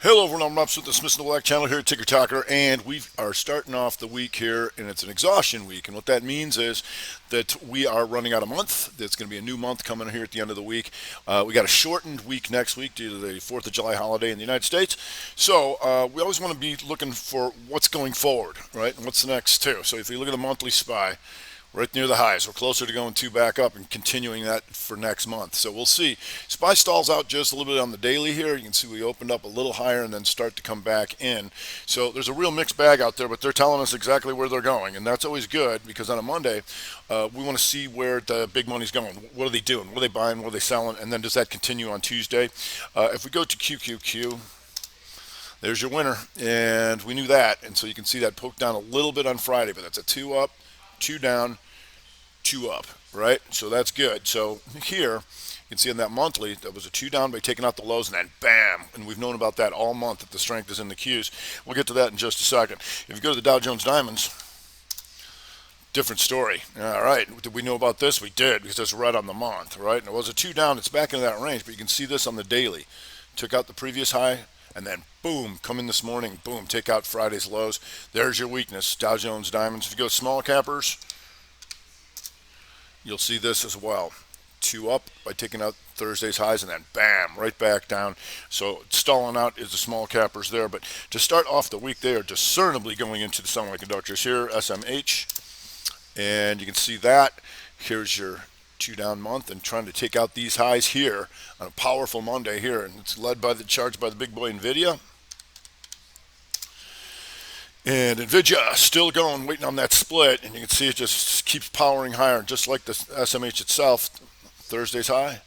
Hello everyone, I'm Rob Smith, the Smith and the Black channel here at Ticker Talker, and we are starting off the week here, and it's an exhaustion week. And what that means is that we are running out a month. There's going to be a new month coming here at the end of the week. We got a shortened week next week due to the 4th of July holiday in the United States. So we always want to be looking for what's going forward, right? And what's the next too. So if you look at the monthly SPY, right near the highs. We're closer to going two back up and continuing that for next month. So we'll see. SPY stalls out just a little bit on the daily here. You can see we opened up a little higher and then start to come back in. So there's a real mixed bag out there, but they're telling us exactly where they're going. And that's always good because on a Monday, we want to see where the big money's going. What are they doing? What are they buying? What are they selling? And then does that continue on Tuesday? If we go to QQQ, there's your winner. And we knew that. And so you can see that poked down a little bit on Friday, but that's a two up, two down, two up, right? So that's good. So here, you can see on that monthly, that was a two down by taking out the lows, and then bam. And we've known about that all month, that the strength is in the Qs. We'll get to that in just a second. If you go to the Dow Jones Diamonds, different story. All right, did we know about this? We did, because it's right on the month, right? And it was a two down. It's back into that range, but you can see this on the daily. Took out the previous high, and then boom, come in this morning, boom, take out Friday's lows. There's your weakness, Dow Jones Diamonds. If you go small cappers, you'll see this as well. Two up by taking out Thursday's highs, and then bam, right back down. So stalling out is the small cappers there. But to start off the week, they are discernibly going into the semiconductors here, SMH. And you can see that. Here's your two down month and trying to take out these highs here on a powerful Monday here. And it's led by the charge by the big boy NVIDIA. And NVIDIA still going, waiting on that split, and you can see it just keeps powering higher, just like the SMH itself. Thursday's high,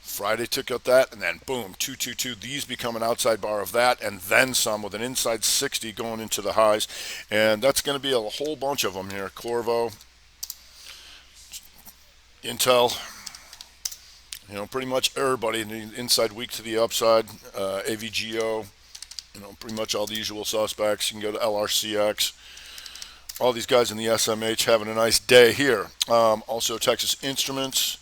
Friday took out that, and then boom, 222. These become an outside bar of that, and then some with an inside 60 going into the highs, and that's going to be a whole bunch of them here. Corvo, Intel, pretty much everybody in the inside weak to the upside. AVGO. Pretty much all the usual suspects. You can go to LRCX. All these guys in the SMH having a nice day here. Also, Texas Instruments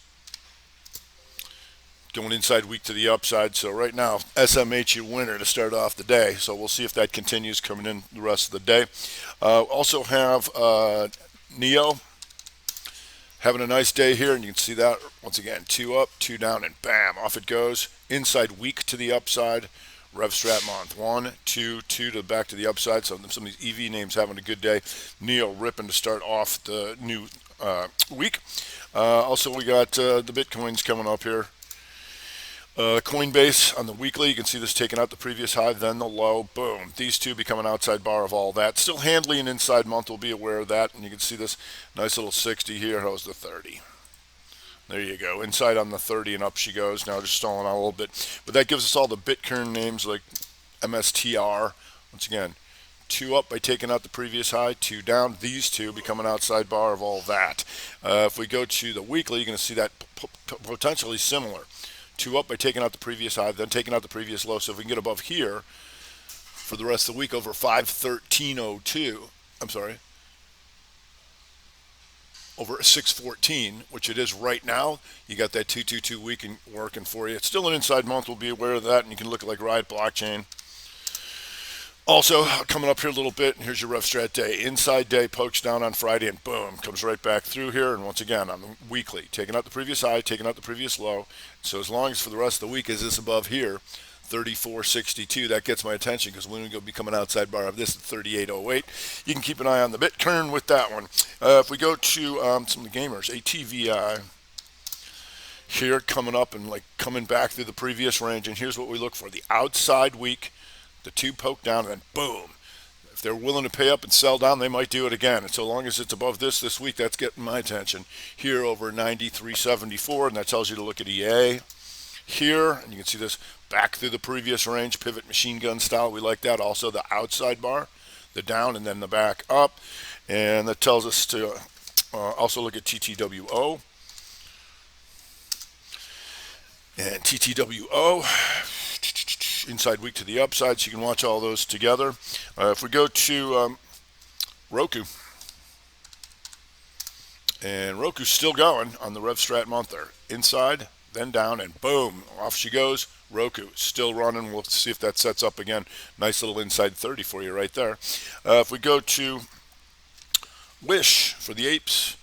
going inside weak to the upside. So right now, SMH your winner to start off the day. So we'll see if that continues coming in the rest of the day. Also have NEO having a nice day here, and you can see that once again, two up, two down, and bam, off it goes. Inside weak to the upside. RevStrat month, 1, 2, 2 to back to the upside. So some of these EV names having a good day. NEO ripping to start off the new week. Also, we got the Bitcoins coming up here. Coinbase on the weekly, you can see this taking out the previous high, then the low, boom. These two become an outside bar of all that. Still handling an inside month, we'll be aware of that. And you can see this nice little 60 here. How's the 30? There you go. Inside on the 30 and up she goes. Now just stalling out a little bit. But that gives us all the Bitcoin names like MSTR. Once again, two up by taking out the previous high, two down. These two become an outside bar of all that. If we go to the weekly, you're going to see that potentially similar. Two up by taking out the previous high, then taking out the previous low. So if we can get above here for the rest of the week over 513.02, I'm sorry, over 614, which it is right now. You got that 222 week working for you. It's still an inside month. We'll be aware of that, and you can look at like Riot Blockchain. Also, coming up here a little bit, and here's your RevStrat day. Inside day pokes down on Friday, and boom, comes right back through here. And once again, on the weekly, taking out the previous high, taking out the previous low. So as long as for the rest of the week is this above here, 34.62, that gets my attention because when we go become an outside bar of this at 38.08, you can keep an eye on the Bitcoin with that one. If we go to some of the gamers, ATVI here coming up and like coming back through the previous range, and here's what we look for: the outside week, the two poke down, and then boom. If they're willing to pay up and sell down, they might do it again. And so long as it's above this week, that's getting my attention. Here over 93.74, and that tells you to look at EA here, and you can see this back through the previous range, pivot machine gun style. We like that. Also the outside bar, the down, and then the back up. And that tells us to also look at TTWO. And TTWO, inside week to the upside, so you can watch all those together. If we go to Roku, and Roku's still going on the RevStrat month there. Inside, then down, and boom, off she goes. Roku still running. We'll see if that sets up again. Nice little inside 30 for you right there. If we go to Wish for the apes,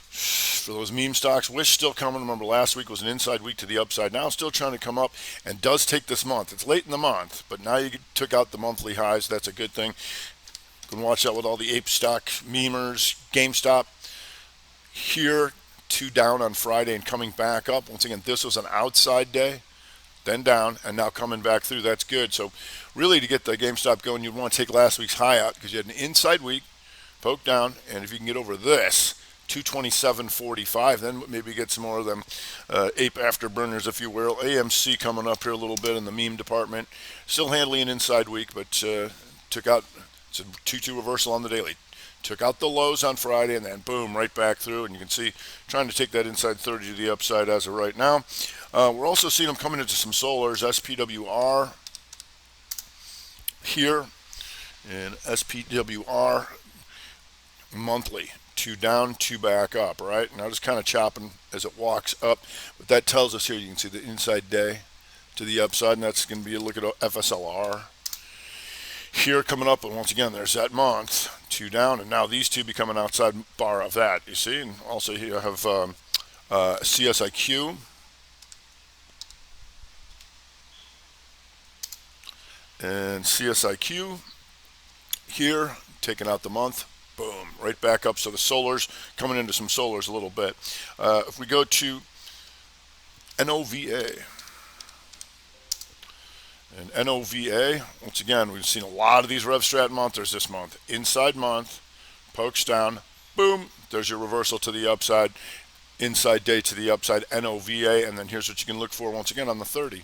for those meme stocks, Wish still coming. Remember, last week was an inside week to the upside. Now still trying to come up, and does take this month. It's late in the month, but now you took out the monthly highs. That's a good thing. You can watch that with all the ape stock memers. GameStop here, 2 down on Friday and coming back up. Once again, this was an outside day, then down, and now coming back through. That's good. So really, to get the GameStop going, you'd want to take last week's high out because you had an inside week, poke down, and if you can get over this, 227.45, then maybe get some more of them ape afterburners, if you will. AMC coming up here a little bit in the meme department. Still handling an inside week, but took out, it's a 2-2 reversal on the daily. Took out the lows on Friday and then boom, right back through. And you can see trying to take that inside 30 to the upside as of right now. We're also seeing them coming into some solars. SPWR here, and SPWR monthly. 2 down, 2 back up, right? Now just kind of chopping as it walks up. But that tells us here, you can see the inside day to the upside, and that's going to be a look at FSLR. Here coming up, and once again, there's that month, 2 down, and now these two become an outside bar of that, you see? And also here I have CSIQ. And CSIQ here, taking out the month. Boom, right back up. So the solars, coming into some solars a little bit. If we go to NOVA, and NOVA, once again, we've seen a lot of these RevStrat monthers this month. Inside month, pokes down, boom, there's your reversal to the upside. Inside day to the upside, NOVA, and then here's what you can look for once again on the 30.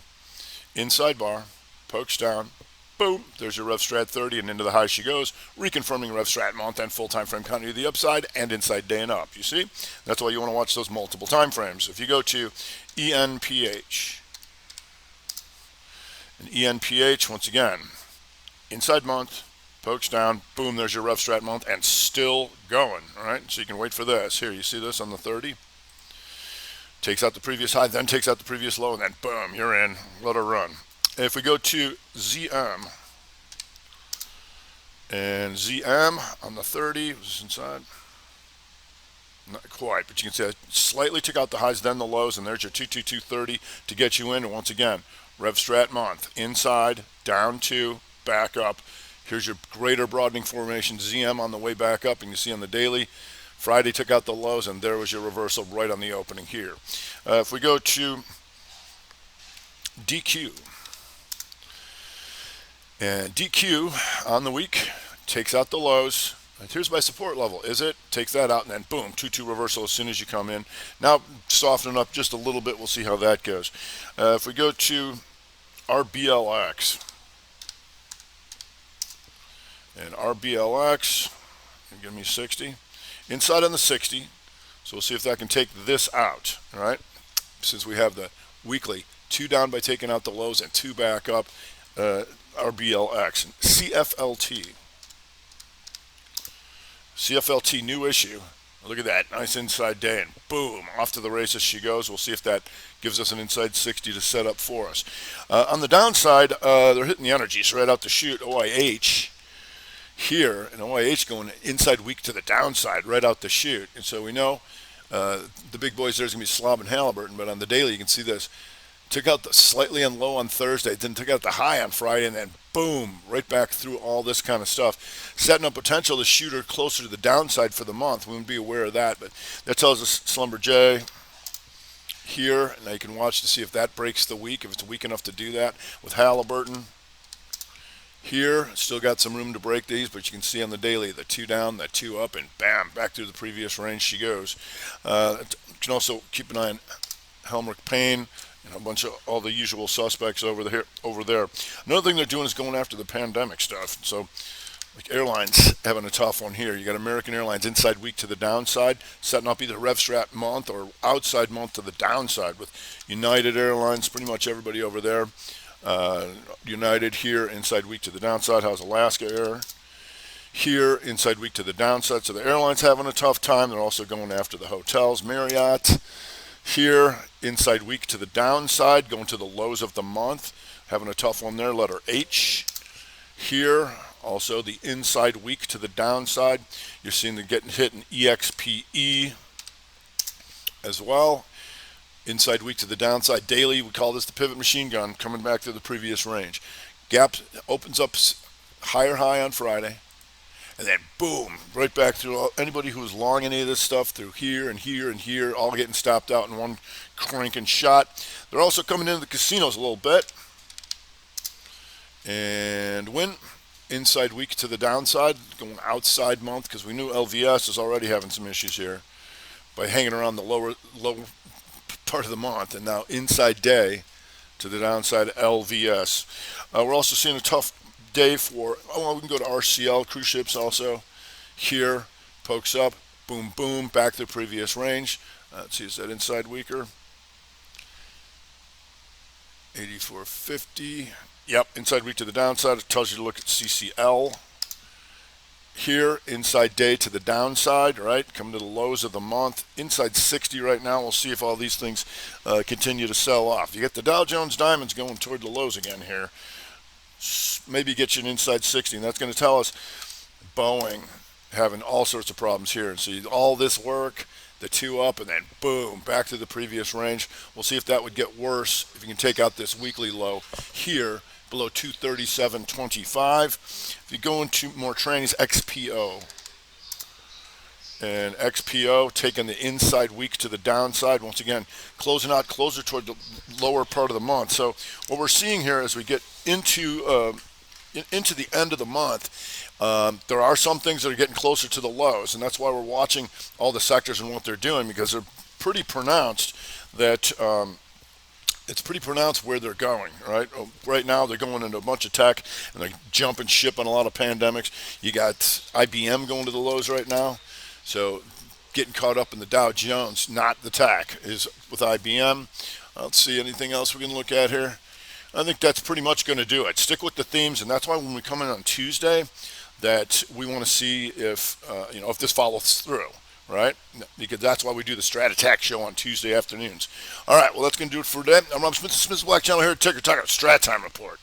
Inside bar, pokes down, boom, there's your RevStrat 30, and into the high she goes, reconfirming RevStrat month and full time frame continuity to the upside and inside day and up. You see? That's why you want to watch those multiple time frames. If you go to ENPH, and ENPH, once again, inside month, pokes down, boom, there's your RevStrat month, and still going, all right? So you can wait for this. Here, you see this on the 30? Takes out the previous high, then takes out the previous low, and then boom, you're in. Let her run. If we go to ZM, and ZM on the 30 was inside, not quite, but you can see I slightly took out the highs, then the lows, and there's your 222.30 to get you in. And once again, RevStrat month, inside, down 2, back up. Here's your greater broadening formation, ZM on the way back up, and you see on the daily, Friday took out the lows, and there was your reversal right on the opening here. If we go to DQ, and DQ on the week takes out the lows. And here's my support level. Is it? Takes that out, and then boom, 2-2 reversal as soon as you come in. Now softening up just a little bit. We'll see how that goes. If we go to RBLX, and RBLX, give me 60. Inside on the 60. So we'll see if that can take this out. All right. Since we have the weekly 2 down by taking out the lows and 2 back up. RBLX, CFLT. CFLT, new issue. Look at that, nice inside day, and boom, off to the races she goes. We'll see if that gives us an inside 60 to set up for us. On the downside, they're hitting the energies right out the chute. OIH here, and OIH going inside weak to the downside right out the chute. And so we know the big boys there's going to be Slob and Halliburton, but on the daily you can see this. Took out the slightly on low on Thursday, then took out the high on Friday, and then boom, right back through all this kind of stuff. Setting up potential to shoot her closer to the downside for the month. We wouldn't be aware of that, but that tells us Schlumberger here. Now you can watch to see if that breaks the week, if it's weak enough to do that. With Halliburton here, still got some room to break these, but you can see on the daily, the 2 down, the 2 up, and bam, back through the previous range she goes. You can also keep an eye on Helmerich Payne. A bunch of all the usual suspects over there. Another thing they're doing is going after the pandemic stuff. So, like airlines having a tough one here. You got American Airlines inside week to the downside, setting up either RevStrat month or outside month to the downside with United Airlines, pretty much everybody over there. United here inside week to the downside. How's Alaska Air? Here inside week to the downside. So the airlines having a tough time. They're also going after the hotels. Marriott Here, inside week to the downside, going to the lows of the month, having a tough one there, letter H. Here, also the inside week to the downside, you're seeing the getting hit in EXPE as well. Inside week to the downside daily, we call this the pivot machine gun, coming back to the previous range. Gap opens up higher high on Friday, and then boom, right back through anybody who was long any of this stuff through here and here and here, all getting stopped out in one cranking shot. They're also coming into the casinos a little bit. And win inside week to the downside, going outside month because we knew LVS is already having some issues here by hanging around the low part of the month, and now inside day to the downside LVS. We're also seeing a tough day for, we can go to RCL, cruise ships also. Here, pokes up, boom, boom, back to the previous range. Let's see, is that inside weaker? 84.50. Yep, inside week to the downside. It tells you to look at CCL. Here, inside day to the downside, right? Coming to the lows of the month. Inside 60 right now. We'll see if all these things continue to sell off. You get the Dow Jones Diamonds going toward the lows again here. Maybe get you an inside 60, and that's going to tell us Boeing having all sorts of problems here. And see all this work, the two up, and then boom, back to the previous range. We'll see if that would get worse if you can take out this weekly low here below 237.25. If you go into more trainings, XPO. And XPO taking the inside week to the downside. Once again, closing out closer toward the lower part of the month. So what we're seeing here as we get into the end of the month, there are some things that are getting closer to the lows, and that's why we're watching all the sectors and what they're doing, because they're pretty pronounced that it's pretty pronounced where they're going, right? Right now, they're going into a bunch of tech, and they're jumping ship on a lot of pandemics. You got IBM going to the lows right now. So getting caught up in the Dow Jones, not the tech, is with IBM. Let's see anything else we can look at here. I think that's pretty much going to do it. Stick with the themes, and that's why when we come in on Tuesday, that we want to see if if this follows through, right? Because that's why we do the Strat Attack show on Tuesday afternoons. All right, well, that's going to do it for today. I'm Rob Smith, the Smith's Black Channel here at Ticker Talk, Strat Time Report.